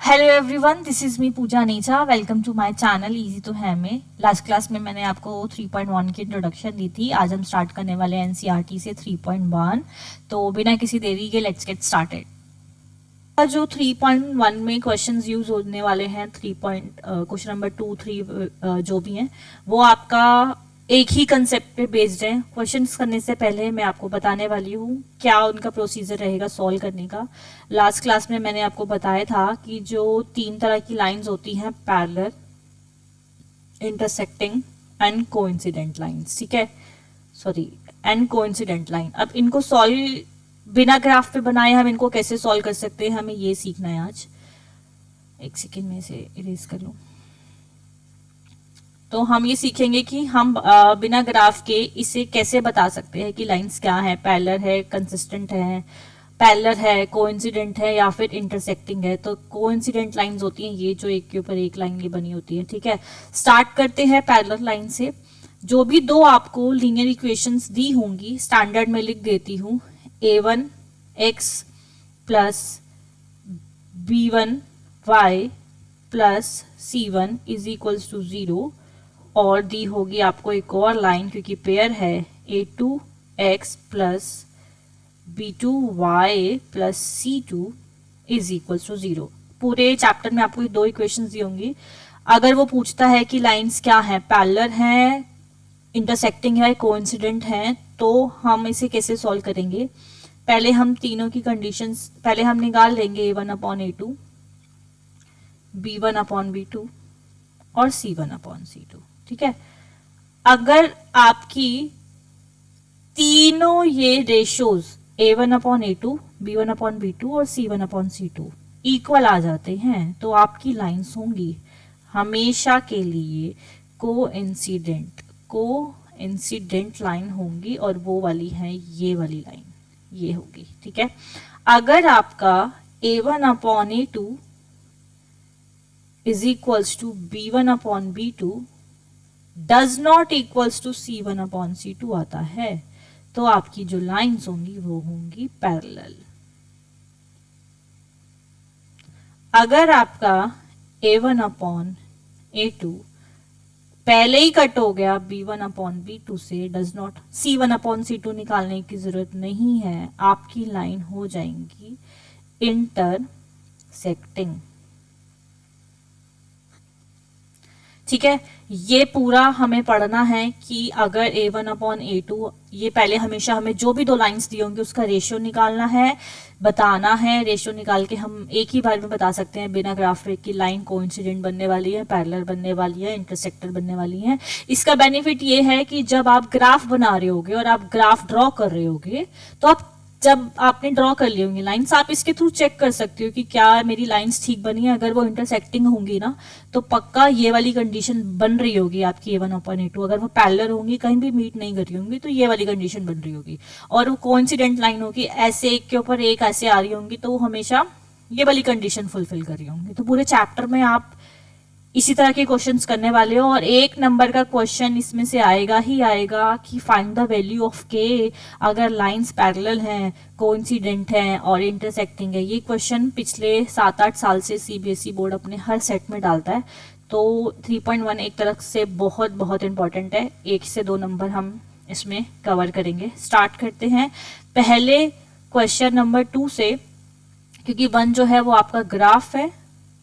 Hello everyone, this is me Pooja नीचा। Welcome to my channel easy to है में। Last class में मैंने आपको 3.1 की इंट्रोडक्शन दी थी। आज हम स्टार्ट करने वाले हैं एनसीईआरटी से 3.1। तो बिना किसी देरी के लेट्स गेट स्टार्टेड। जो 3.1 में क्वेश्चंस यूज होने वाले हैं, क्वेश्चन नंबर 2, 3 जो भी हैं, वो आपका एक ही कंसेप्ट पे बेस्ड है। क्वेश्चंस करने से पहले मैं आपको बताने वाली हूँ क्या उनका प्रोसीजर रहेगा सॉल्व करने का। लास्ट क्लास में मैंने आपको बताया था कि जो 3 तरह की लाइंस होती हैं, parallel, intersecting and coincident lines, ठीक है, सॉरी, एंड कोइंसिडेंट लाइन। अब इनको सॉल्व बिना ग्राफ पे बनाए हम इनको कैसे सॉल्व कर सकते हैं, हमें ये सीखना है आज। एक सेकेंड में इसे इरेज कर लूं। तो हम ये सीखेंगे कि हम बिना ग्राफ के इसे कैसे बता सकते हैं कि लाइंस क्या है, पैरेलल है, कंसिस्टेंट है, पैरेलल है, कोइंसिडेंट है या फिर इंटरसेक्टिंग है। तो कोइंसिडेंट लाइंस होती हैं ये, जो एक के ऊपर एक लाइन ये बनी होती है, ठीक है। स्टार्ट करते हैं पैरेलल लाइन से। जो भी दो आपको लीनियर इक्वेशंस दी होंगी, स्टैंडर्ड में लिख देती हूँ, a1x plus b1y plus c1 is equals to 0, और दी होगी आपको एक और लाइन, क्योंकि पेयर है, a2x plus b2y plus c2 is equals to 0। पूरे चैप्टर में आपको दो इक्वेशंस दी होंगी। अगर वो पूछता है कि लाइंस क्या है, पैरेलल है, इंटरसेक्टिंग है, कोइंसिडेंट है, तो हम इसे कैसे सॉल्व करेंगे। पहले हम तीनों की कंडीशंस पहले हम निकाल लेंगे, a1 upon a2, b1 upon b2 और c1 अपॉन c2, ठीक है। अगर आपकी तीनों ये ratios a1 upon a2, b1 upon b2 और c1 अपॉन c2 इक्वल आ जाते हैं, तो आपकी लाइंस होंगी हमेशा के लिए कोइंसिडेंट लाइन होंगी, और वो वाली है ये वाली लाइन, ये होगी, ठीक है। अगर आपका a1 upon a2 is equals to b1 upon b2 does not equals to c1 upon c2 आता है, तो आपकी जो लाइंस होंगी वो होंगी पैरेलल। अगर आपका a1 अपॉन a2 पहले ही कट हो गया b1 अपॉन b2 से, does not c1 upon c2 निकालने की जरूरत नहीं है, आपकी लाइन हो जाएंगी इंटरसेक्टिंग, ठीक है। ये पूरा हमें पढ़ना है कि अगर a1 अपॉन a2, ये पहले हमेशा हमें जो भी दो लाइंस दी होंगी उसका रेशियो निकालना है, बताना है। रेशियो निकाल के हम एक ही बार में बता सकते हैं बिना ग्राफ पे कि लाइन कोइंसिडेंट बनने वाली है, पैरेलल बनने वाली है, इंटरसेक्टर बनने वाली है। इसका बेनिफिट ये है कि जब आप ग्राफ बना रहे होगे और आप ग्राफ ड्रॉ कर रहे होगे, तो आप जब आपने ड्रॉ कर ली होंगी लाइंस, आप इसके थ्रू चेक कर सकते हो कि क्या मेरी लाइंस ठीक बनी है। अगर वो इंटरसेक्टिंग होंगी ना, तो पक्का ये वाली कंडीशन बन रही होगी आपकी a1 अपॉन a2। अगर वो पैरेलल होंगी, कहीं भी मीट नहीं कर रही होंगी, तो ये वाली कंडीशन बन रही होगी। और वो कोइंसिडेंट लाइन होगी, ऐसे एक के ऊपर एक ऐसे आ रही होंगी, तो वो हमेशा ये वाली कंडीशन फुलफिल कर रही होंगी। तो पूरे चैप्टर में आप इसी तरह के क्वेश्चंस करने वाले हो, और 1 नंबर का क्वेश्चन इसमें से आएगा ही आएगा कि फाइंड द वैल्यू ऑफ के अगर लाइंस पैरेलल हैं, कोइंसिडेंट हैं और इंटरसेक्टिंग है। ये क्वेश्चन पिछले 7-8 साल से सीबीएसई बोर्ड अपने हर सेट में डालता है। तो 3.1 एक तरह से बहुत बहुत इंपॉर्टेंट है। 1 से 2 नंबर हम इसमें कवर करेंगे। स्टार्ट करते हैं पहले क्वेश्चन नंबर 2 से, क्योंकि 1 जो है वो आपका ग्राफ है,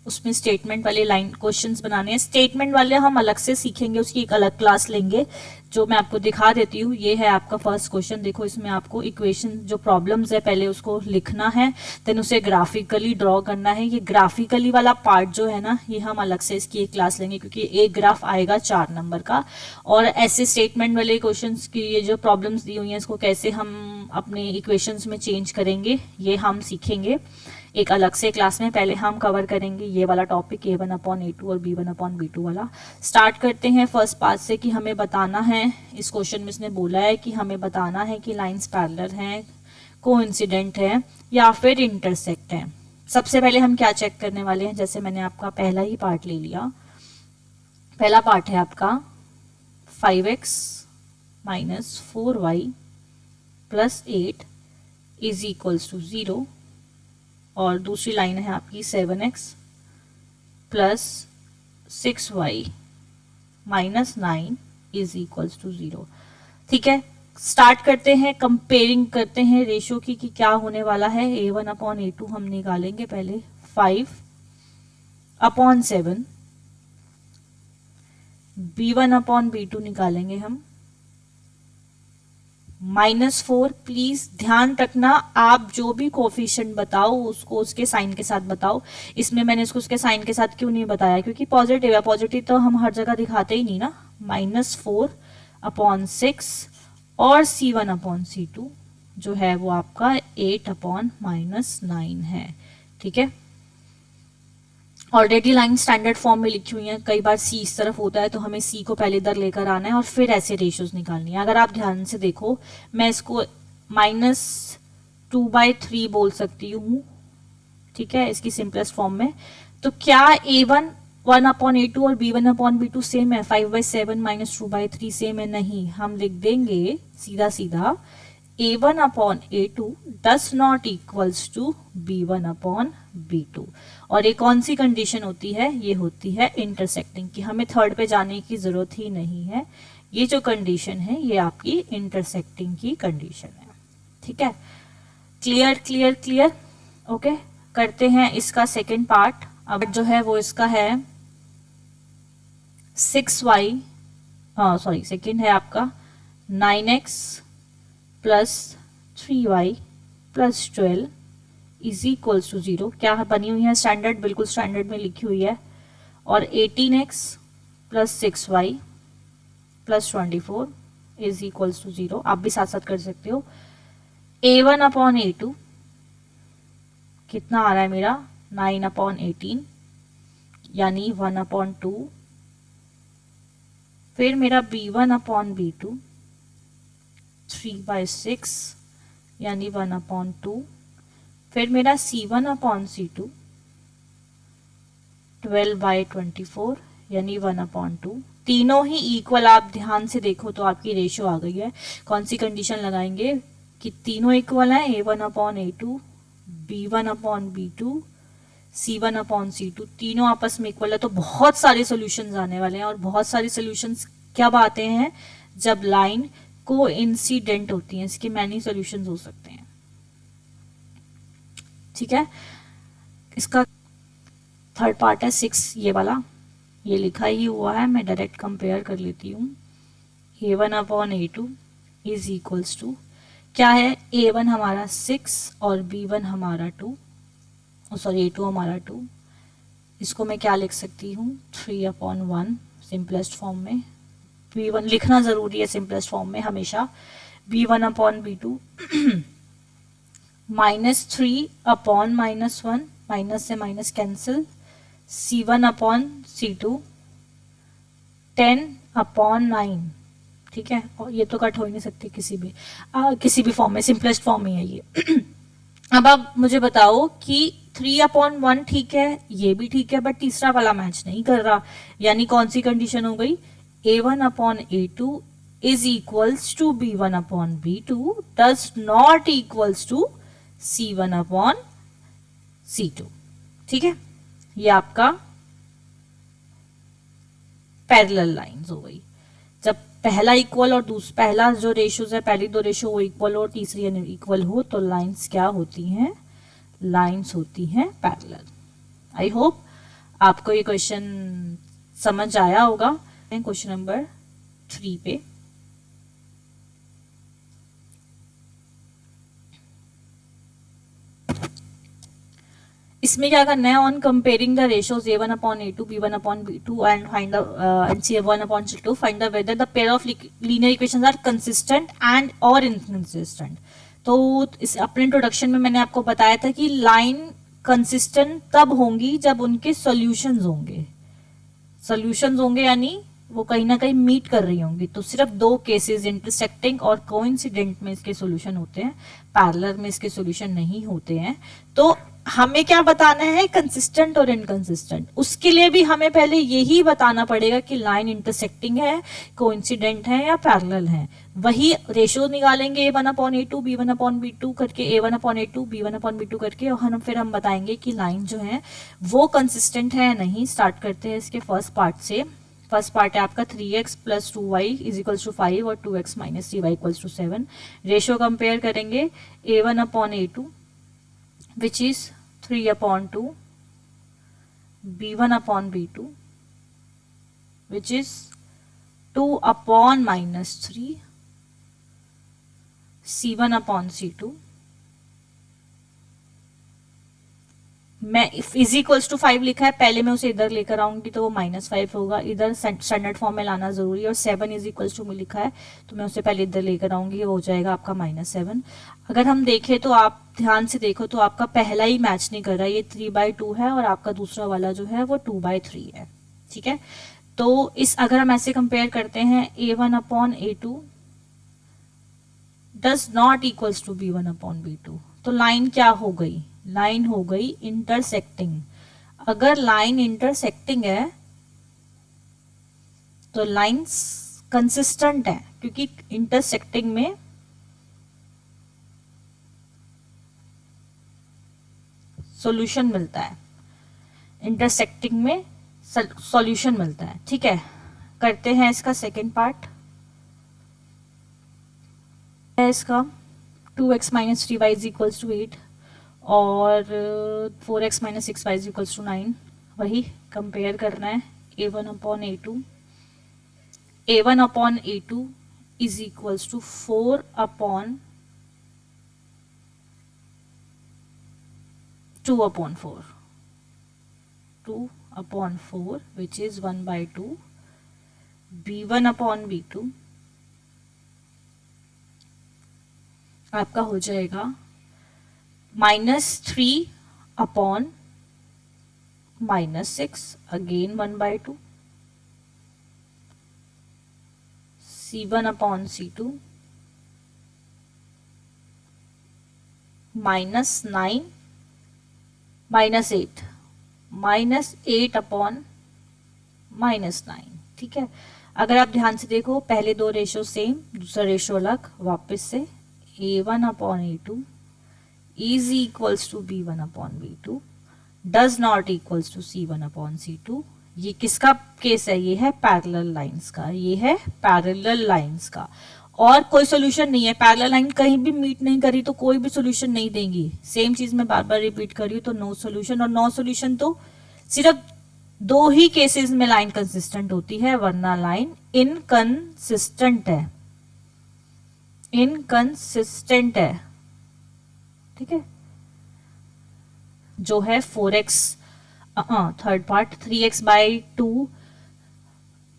उसमें स्टेटमेंट वाले लाइन क्वेश्चंस बनाने हैं। स्टेटमेंट वाले हम अलग से सीखेंगे, उसकी एक अलग क्लास लेंगे, जो मैं आपको दिखा देती हूँ। ये है आपका फर्स्ट क्वेश्चन। देखो, इसमें आपको इक्वेशन जो प्रॉब्लम्स है पहले उसको लिखना है, देन उसे ग्राफिकली ड्रॉ करना है। ये ग्राफिकली वाला पार्ट जो है ना, ये हम अलग से इसकी एक क्लास लेंगे, क्योंकि एक ग्राफ आएगा 4 नंबर का। और ऐसे स्टेटमेंट वाले क्वेश्चन की ये जो प्रॉब्लम्स दी हुई है, इसको कैसे हम अपने इक्वेशंस में चेंज करेंगे, ये हम सीखेंगे एक अलग से क्लास में। पहले हम कवर करेंगे ये वाला टॉपिक, a1 अपॉन a2 और b1 अपॉन b2 वाला। स्टार्ट करते हैं फर्स्ट पार्ट से कि हमें बताना है, इस क्वेश्चन में इसने बोला है कि हमें बताना है कि लाइंस पैरेलल हैं, कोइंसिडेंट है या फिर इंटरसेक्ट है। सबसे पहले हम क्या चेक करने वाले हैं, जैसे मैंने आपका पहला ही पार्ट ले लिया। पहला पार्ट है आपका 5x minus 4y plus 8 is equals to 0, और दूसरी लाइन है आपकी 7x plus 6y minus 9 is equals to 0। ठीक है, स्टार्ट करते हैं, कंपेयरिंग करते हैं रेशियो की कि क्या होने वाला है। a1 अपॉन a2 हम निकालेंगे पहले 5 अपॉन 7, b1 अपॉन b2 निकालेंगे हम -4। प्लीज ध्यान रखना, आप जो भी कोफिशिएंट बताओ उसको उसके साइन के साथ बताओ। इसमें मैंने इसको उसके साइन के साथ क्यों नहीं बताया, क्योंकि पॉजिटिव है, पॉजिटिव तो हम हर जगह दिखाते ही नहीं ना। -4 अपॉन 6 और c1 अपॉन c2 जो है वो आपका 8 अपॉन -9 है। ठीक है, ऑलरेडी लाइन स्टैंडर्ड फॉर्म में लिखी हुई है, कई बार सी इस तरफ होता है तो हमें सी को पहले इधर लेकर आना है और फिर ऐसे रेशियोज निकालनी है। अगर आप ध्यान से देखो, मैं इसको -2/3 बोल सकती हूँ। ठीक है, इसकी सिंपलेस्ट फॉर्म में। तो क्या a1 1 अपॉन a2 और b1 अपॉन b2 सेम है? 5/7 -2/3 सेम है? नहीं, हम लिख देंगे सीधा सीधा a1 upon a2 does not equals to b1 upon b2। और ये कौन सी कंडीशन होती है? ये होती है इंटरसेक्टिंग की, हमें थर्ड पे जाने की जरूरत ही नहीं है। ये जो कंडीशन है ये आपकी इंटरसेक्टिंग की कंडीशन है। ठीक है, क्लियर क्लियर क्लियर। ओके, करते हैं इसका सेकेंड पार्ट। अब जो है वो इसका है 6y, सॉरी सेकेंड है आपका 9x plus 3y plus 12 is equals to 0। क्या बनी हुई है? स्टैंडर्ड, बिल्कुल स्टैंडर्ड में लिखी हुई है। और 18x plus 6y plus 24 is equals to 0। आप भी साथ साथ कर सकते हो। a1 अपॉन a2 कितना आ रहा है मेरा? 9 अपॉन 18 यानी 1 अपॉन 2। फिर मेरा b1 अपॉन b2 3/6 यानी 1 अपॉन 2। फिर मेरा c1 अपॉन c2 12/24 यानी 1 अपॉन 2। तीनों ही इक्वल, आप ध्यान से देखो तो आपकी रेशियो आ गई है। कौन सी कंडीशन लगाएंगे कि तीनों इक्वल है? a1 upon a2, b1 upon b2, c1 upon c2, तीनों आपस में इक्वल है। तो बहुत सारे सॉल्यूशंस आने वाले हैं। और बहुत सारे सॉल्यूशंस कब आते हैं? जब लाइन को इंसिडेंट होती है। इसके मैनी सॉल्यूशंस हो सकते हैं। ठीक है, इसका थर्ड पार्ट है 6, ये वाला, ये लिखा ही हुआ है, मैं डायरेक्ट कंपेयर कर लेती हूँ। a1 upon a2 is equals to क्या है? a1 हमारा 6 और b1 हमारा 2, सॉरी a2 हमारा 2। इसको मैं क्या लिख सकती हूँ? 3 अपॉन 1 सिंपलेस्ट फॉर्म में। b1 लिखना जरूरी है सिंपलेस्ट फॉर्म में हमेशा। b1 upon b2 -3 upon -1, minus से minus cancel. c1 upon c2 10 upon 9। ठीक है, और ये तो कट हो ही नहीं सकती किसी भी फॉर्म में, सिंपलेस्ट फॉर्म में है ये। अब आप मुझे बताओ कि 3 अपॉन 1 ठीक है, ये भी ठीक है, बट तीसरा वाला मैच नहीं कर रहा। यानी कौन सी कंडीशन हो गई? a1 upon a2 is equals to b1 upon b2 does not equals to c1 upon c2। ठीक है, ये आपका पैरेलल लाइंस हो गई। जब पहला इक्वल और पहला जो रेशियोज है, पहली दो रेशियो वो इक्वल हो और तीसरी इक्वल हो, तो लाइंस क्या होती हैं? लाइंस होती हैं पैरेलल। आई होप आपको ये क्वेश्चन समझ आया होगा। क्वेश्चन नंबर 3 पे इसमें क्या करना है? On comparing the ratios a1 upon a2, b1 upon b2 and find the c1 upon c2, find the whether the pair of linear equations are consistent and और इनकंसिस्टेंट। तो इस अपने इंट्रोडक्शन में मैंने आपको बताया था कि लाइन कंसिस्टेंट तब होंगी जब उनके सॉल्यूशंस होंगे, यानी वो कहीं ना कहीं मीट कर रही होंगी। तो सिर्फ दो केसेस, इंटरसेक्टिंग और कोइंसिडेंट में इसके सॉल्यूशन होते हैं, पैरेलल में इसके सॉल्यूशन नहीं होते हैं। तो हमें क्या बताना है, कंसिस्टेंट और इनकंसिस्टेंट। उसके लिए भी हमें पहले यही बताना पड़ेगा कि लाइन इंटरसेक्टिंग है, कोइंसिडेंट है या पैरेलल है। वही रेशियो निकालेंगे A1/A2 B1/B2 करके, A1/A2 B1/B2 करके, और फिर हम बताएंगे कि लाइन जो है वो कंसिस्टेंट है या नहीं। स्टार्ट करते हैं इसके फर्स्ट पार्ट से। फर्स्ट पार्ट है आपका 3x + 2y = 5 और 2x - 3y = 7। रेशियो कंपेयर करेंगे A1/A2 which is 3/2, B1/B2 which is 2/-3, C1/C2। मैं = 5 लिखा है, पहले मैं उसे इधर लेकर आऊंगी तो वो -5 होगा, इधर स्टैंडर्ड फॉर्म में लाना जरूरी है। और 7 में लिखा है तो मैं उसे पहले इधर लेकर आऊंगी, वो हो जाएगा आपका -7। अगर हम देखें तो आप ध्यान से देखो तो आपका पहला ही मैच नहीं कर रहा है, ये 3/2 है और आपका दूसरा वाला जो है वो 2/3 है। ठीक है, तो इस अगर हम ऐसे कंपेयर करते हैं A1/A2 does not equals to B1/B2, तो लाइन क्या हो गई, लाइन हो गई इंटरसेक्टिंग। अगर लाइन इंटरसेक्टिंग है तो लाइंस कंसिस्टेंट है, क्योंकि इंटरसेक्टिंग में सॉल्यूशन मिलता है, इंटरसेक्टिंग में सॉल्यूशन मिलता है। ठीक है, करते हैं इसका सेकेंड पार्ट है इसका 2x - 3y = 8 और 4x - 6y = 9। वही कंपेयर करना है A1/A2 is equals to 4/2/4 2/4 which is 1/2, B1/B2 आपका हो जाएगा -3/-6 अगेन 1/2, C1/C2 -9 -8/-9। ठीक है, अगर आप ध्यान से देखो पहले दो रेशो सेम, दूसरा रेशो अलग। वापस से A1/A2 is equals to B1/B2 does not equals to C1/C2। ये किसका केस है, ये है पैरेलल लाइंस का, ये है पैरेलल लाइंस का। और कोई सोल्यूशन नहीं है, पैरेलल लाइन कहीं भी मीट नहीं करी तो कोई भी सोल्यूशन नहीं देंगी। सेम चीज मैं बार बार रिपीट कर रही हूँ, तो नो सोल्यूशन। और नो सोल्यूशन तो सिर्फ दो ही केसेस में लाइन कंसिस्टेंट होती है, वरना लाइन इनकंसिस्टेंट है, इनकंसिस्टेंट है। ठीक है, जो है 4x थर्ड पार्ट 3x/2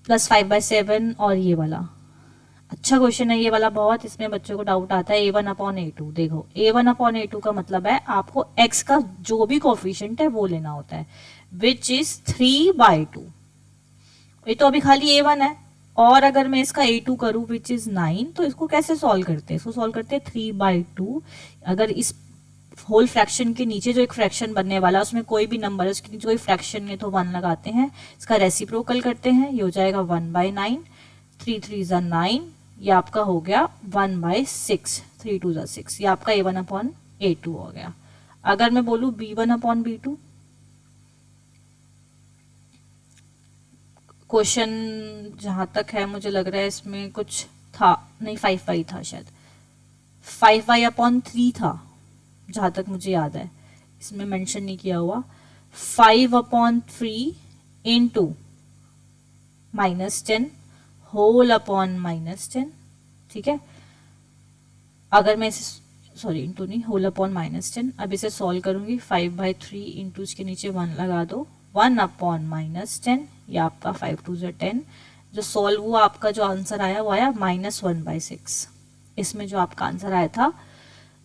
+ 5/7 और ये वाला अच्छा क्वेश्चन है ये वाला बहुत, इसमें बच्चों को डाउट आता है। A1/A2 देखो, A1/A2 का मतलब है आपको x का जो भी कोफिशिएंट है वो लेना होता है, विच इज 3/2। ये तो अभी खाली A1 है, और अगर मैं इसका A2 करूं विच इज 9, तो इसको कैसे सॉल्व करते हैं, इसको सॉल्व करते हैं 3/2। अगर इस होल फ्रैक्शन के नीचे जो एक फ्रैक्शन बनने वाला है उसमें कोई भी नंबर है, उसके नीचे कोई फ्रैक्शन है तो 1 लगाते हैं, इसका रेसिप्रोकल करते हैं, ये हो जाएगा 1/9, 3 3 = 9, ये आपका हो गया 1/6, 3 2 = 6, ये आपका A1/A2 हो गया। अगर मैं बोलूं B1/B2, क्वेश्चन जहां तक है मुझे लग रहा है इसमें कुछ था नहीं, 5y था शायद, 5y/3 था जहां तक मुझे याद है, इसमें मेंशन नहीं किया हुआ। 5/3 इंटू -10 होल अपॉन -10। ठीक है, अगर मैं इसे सॉरी इंटू नहीं, होल अपॉन -10, अब इसे सॉल्व करूंगी 5/3 इंटू इसके नीचे 1 लगा दो, 1/-10, ये आपका 5 2 = 10। जो सॉल्व हुआ आपका जो आंसर आया वो आया -1/6। इसमें जो आपका आंसर आया था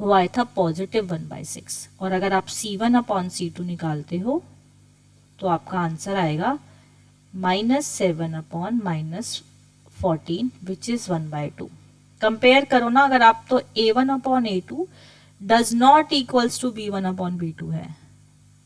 वो आया था +1/6। और अगर आप C1/C2 निकालते हो तो आपका आंसर आएगा -7/-14 विच इज 1/2। कंपेयर करो ना अगर आप, तो A1/A2 does not equals to B1/B2 है,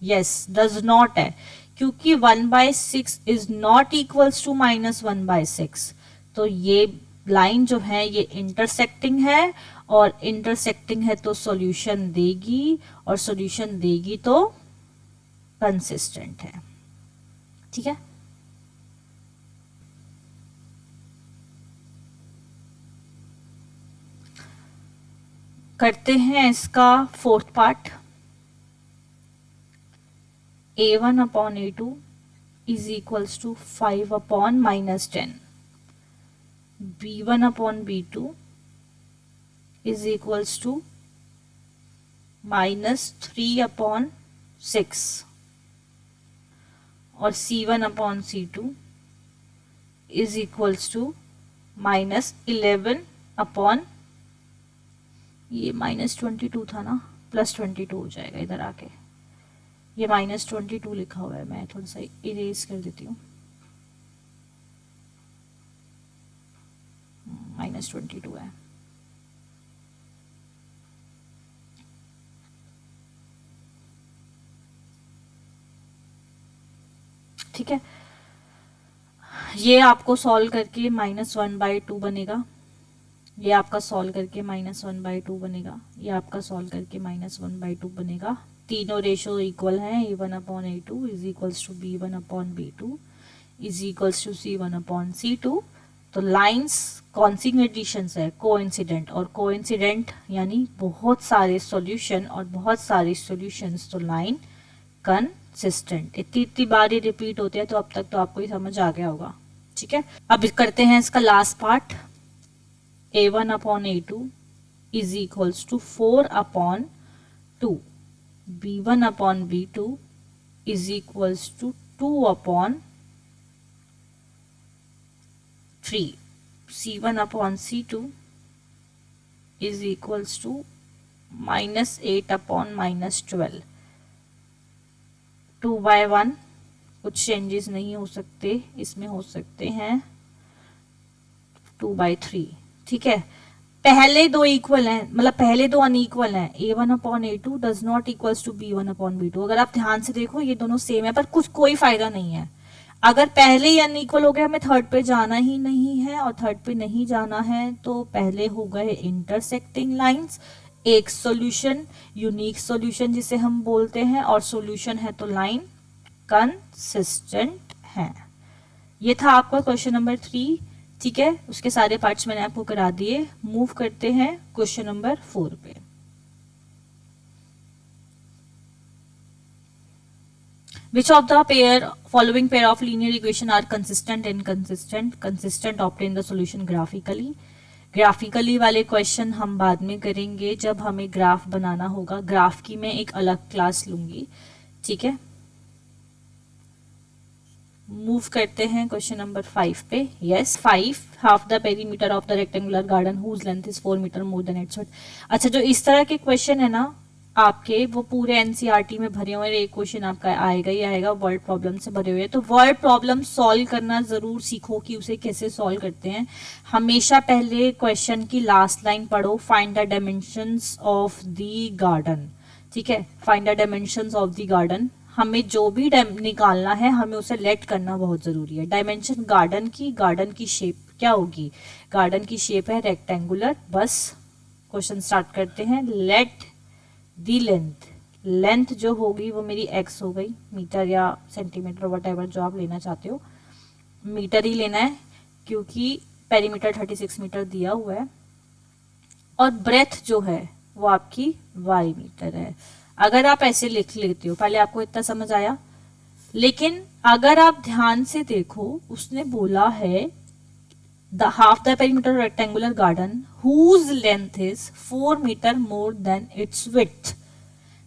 यस, डज नॉट है, क्योंकि 1/6 इज नॉट इक्वल्स टू -1/6। तो ये लाइन जो है ये इंटरसेक्टिंग है, और इंटरसेक्टिंग है तो सॉल्यूशन देगी, और सॉल्यूशन देगी तो कंसिस्टेंट है। ठीक है, करते हैं इसका fourth part. A1/A2 is equals to 5/-10. B1/B2 is equals to -3/6, और C1/C2 is equals to -11/, ये -22 था ना, +22 हो जाएगा इधर आके, ये -22 लिखा हुआ है, मैं थोड़ा सा इरेज कर देती हूँ, -22 है। ठीक है, ये आपको सॉल्व करके -1/2 बनेगा, ये आपका सॉल्व करके -1/2 बनेगा, ये आपका सॉल्व करके -1/2 बनेगा। तीनों रेशो इक्वल हैं, A1/A2 is equals to B1/B2 is equals to C1/C2। तो लाइंस कौन सी कंडीशंस है? कोइंसिडेंट, और कोइंसिडेंट यानी बहुत सारे सॉल्यूशन और बहुत सारे सॉल्यूशंस, तो लाइन कंसिस्टेंट। इतनी बार ये रिपीट होते हैं, तो अब तक तो आपको ये समझ आ गया होगा। ठीक है, अब करते हैं इसका last part. A1/A2 is equals to 4/2. B1/B2 is equals to 2/3. C1/C2 is equals to -8/-12. 2/1 कुछ चेंजेस नहीं हो सकते, इसमें हो सकते हैं 2/3। ठीक है, पहले दो इक्वल हैं, मतलब पहले दो अनइक्वल हैं। A1/A2 does not equals to B1/B2। अगर आप ध्यान से देखो ये दोनों सेम है, पर कुछ कोई फायदा नहीं है। अगर पहले ही अनइक्वल हो गए, हमें थर्ड पे जाना ही नहीं है, और थर्ड पे नहीं जाना है, तो पहले हो गए इंटरसेक्टिंग लाइंस, एक सॉल्यूशन, यूनिक सॉल्यूशन जिसे हम बोलते हैं, और सॉल्यूशन है तो लाइन कंसिस्टेंट है। ये था आपका क्वेश्चन नंबर 3। ठीक है, उसके सारे पार्ट्स मैंने आपको करा दिए। मूव करते हैं क्वेश्चन नंबर 4 पे। Which of the following pair of linear equation are consistent and inconsistent? Consistent obtain the solution graphically. Graphically वाले क्वेश्चन हम बाद में करेंगे, जब हमें ग्राफ बनाना होगा। ग्राफ की मैं एक अलग क्लास लूंगी। ठीक है, मूव करते हैं क्वेश्चन नंबर 5 पे। Yes, 5 half the perimeter of the rectangular garden whose length is 4 metre more than its width. अच्छा, जो इस तरह के क्वेश्चन है ना आपके, वो पूरे एनसीईआरटी में भरे हुए, एक क्वेश्चन आपका आएगा ही आएगा, वर्ड प्रॉब्लम से भरे हुए। तो वर्ड प्रॉब्लम सॉल्व करना जरूर सीखो कि उसे कैसे सॉल्व करते हैं। हमेशा पहले क्वेश्चन की लास्ट लाइन पढ़ो, find the dimensions of the garden. ठीक है, find the dimensions of the garden. हमें जो भी निकालना है, हमें उसे लेट करना बहुत जरूरी है। डायमेंशन गार्डन की शेप क्या होगी? गार्डन की शेप है रेक्टेंगुलर। बस क्वेश्चन स्टार्ट करते हैं। लेट दी लेंथ जो होगी वो मेरी x हो गई, मीटर या सेंटीमीटर वट जो आप लेना चाहते हो, मीटर ही लेना है क्योंकि पेरीमीटर 36 मीटर दिया हुआ है। और ब्रेथ जो है वो आपकी y मीटर है। अगर आप ऐसे लिख लेते हो, पहले आपको इतना समझ आया, लेकिन अगर आप ध्यान से देखो, उसने बोला है the half the perimeter rectangular garden whose length is 4 metre more than its width.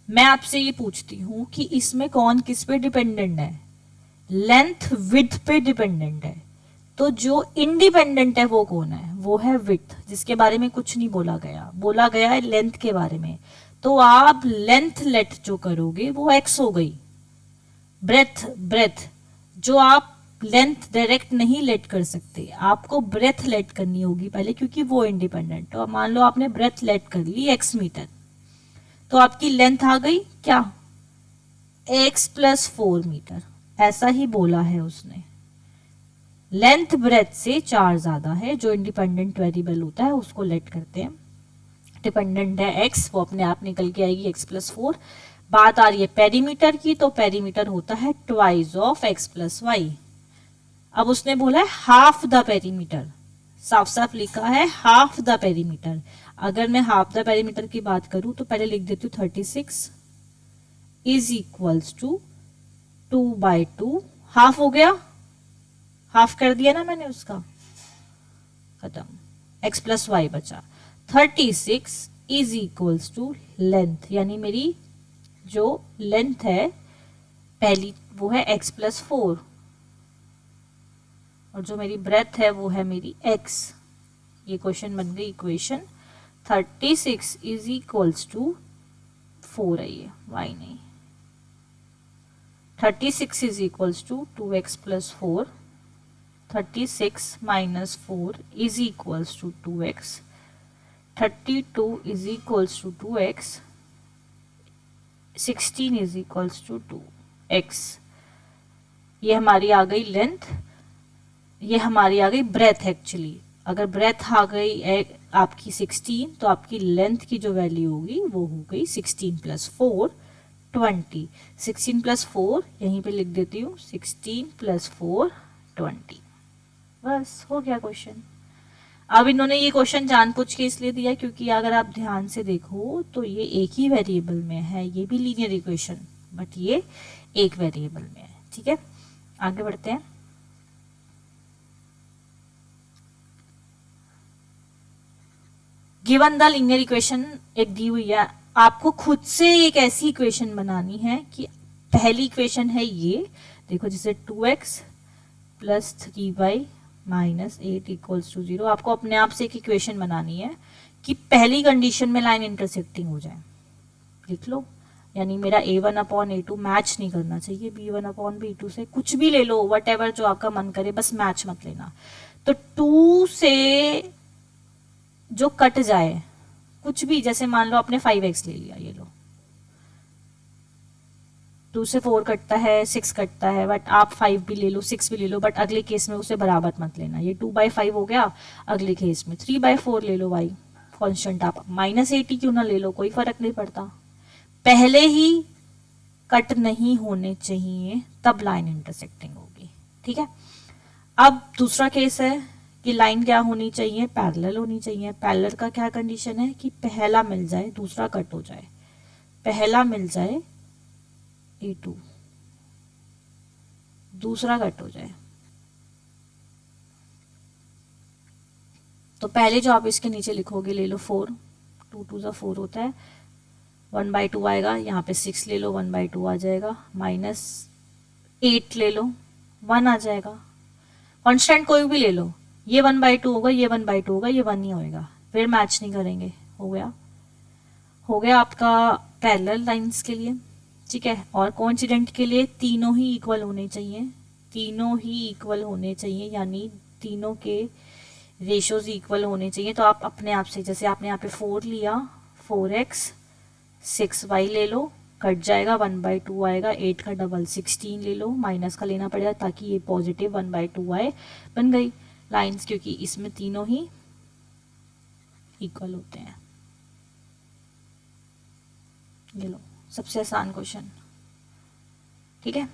मैं आपसे ये पूछती हूँ कि इसमें कौन किस पे डिपेंडेंट है? लेंथ विड्थ पे डिपेंडेंट है। तो जो इंडिपेंडेंट है वो कौन है? वो है विड्थ, जिसके बारे में कुछ नहीं बोला गया, बोला गया है लेंथ के बारे में। तो आप लेंथ लेट जो करोगे वो x हो गई। ब्रेथ जो आप लेंथ डायरेक्ट नहीं लेट कर सकते, आपको ब्रेथ लेट करनी होगी पहले, क्योंकि वो इंडिपेंडेंट। तो मान लो आपने ब्रेथ लेट कर ली x मीटर, तो आपकी लेंथ आ गई क्या? x प्लस 4 मीटर, ऐसा ही बोला है उसने। लेंथ ब्रेथ से 4 ज्यादा है, जो इंडिपेंडेंट वेरिएबल होता है उसको लेट करते हैं। डिपेंडेंट है x, वो अपने आप निकल के आएगी x प्लस 4। बात आ रही है पेरीमीटर की, तो पेरीमीटर होता है twice of x plus y. अब उसने बोला है हाफ द पेरीमीटर, साफ साफ लिखा है हाफ द पेरीमीटर। अगर मैं हाफ द पेरीमीटर की बात करूं तो पहले लिख देती हूँ 36 इज इक्वल्स टू 2/2, हाफ हो गया, हाफ कर दिया ना मैंने उसका, खत्म, x प्लस वाई बचा। 36 इज इक्वल्स टू लेंथ, यानी मेरी जो लेंथ है पहली वो है x प्लस 4, और जो मेरी ब्रेथ है वो है मेरी x। ये क्वेश्चन बन गई इक्वेशन। 36 इज इक्वल्स टू 4 है ये, y नहीं। 36 is equals to 2x plus 4, 36 minus 4 is equals to 2x, 32 is equals to 2x, 16 is equals to 2x। ये हमारी आ गई लेंथ, ये हमारी आ गई ब्रेथ। एक्चुअली अगर ब्रेथ आ गई आपकी 16, तो आपकी लेंथ की जो वैल्यू होगी वो हो गई 16 प्लस 4 20। 16 प्लस 4 यहीं पे लिख देती हूँ, 16 प्लस 4 20। बस हो गया क्वेश्चन। अब इन्होंने ये क्वेश्चन जानबूझ के इसलिए दिया क्योंकि अगर आप ध्यान से देखो तो ये एक ही वेरिएबल में है, ये भी लीनियर इक्वेशन, बट ये एक वेरिएबल में है। ठीक है, आगे बढ़ते हैं। गिवन द लीनियर इक्वेशन एक दी हुई है, आपको खुद से एक ऐसी इक्वेशन बनानी है कि पहली इक्वेशन है ये देखो, जैसे 2x plus 3y minus 8 equals to 0। आपको अपने आप से एक इक्वेशन बनानी है कि पहली कंडीशन में लाइन इंटरसेक्टिंग हो जाए, लिख लो। यानी मेरा a1/a2 मैच नहीं करना चाहिए b1/b2 से, कुछ भी ले लो, वट जो आपका मन करे, बस मैच मत लेना। तो 2 से जो कट जाए कुछ भी, जैसे मान लो आपने 5x ले लिया, ये लो, 2 से 4 कटता है, 6 कटता है, बट आप 5 भी ले लो, 6 भी ले लो, बट अगले केस में उसे बराबर मत लेना। ये 2/5 हो गया, अगले केस में 3/4 ले लो भाई, कांस्टेंट आप -80 क्यों ना ले लो, कोई फर्क नहीं पड़ता। पहले ही कट नहीं होने चाहिए, तब लाइन इंटरसेक्टिंग होगी। ठीक है, अब दूसरा केस है कि लाइन क्या होनी चाहिए, पैरेलल होनी चाहिए। पैरेलल का क्या कंडीशन है कि पहला मिल जाए दूसरा कट हो जाए, पहला मिल जाए A2 दूसरा कट हो जाए। तो पहले जो आप इसके नीचे लिखोगे, ले लो 4, 2 2 ज़ा 4 होता है, 1/2 आएगा, यहाँ पे 6 ले लो, 1/2 आ जाएगा, -8 ले लो, 1 आ जाएगा। कांस्टेंट कोई भी ले लो, ये 1/2 होगा, ये 1/2 होगा, ये 1 ही होएगा, फिर मैच नहीं करेंगे। हो गया, हो गया आपका पैरेलल लाइंस के लिए। ठीक है, और कोइंसिडेंट के लिए तीनों ही इक्वल होने चाहिए, तीनों ही इक्वल होने चाहिए, यानी तीनों के रेशियोज इक्वल होने चाहिए। तो आप अपने आप से, जैसे आपने यहाँ पे 4 लिया, 4x 6y ले लो, कट जाएगा, 1/2 आएगा, 8 का डबल 16 ले लो, माइनस का लेना पड़ेगा ताकि ये पॉजिटिव 1/2 आए, बन गई लाइंस, क्योंकि इसमें तीनों ही इक्वल होते हैं। ये लो, सबसे आसान क्वेश्चन। ठीक है।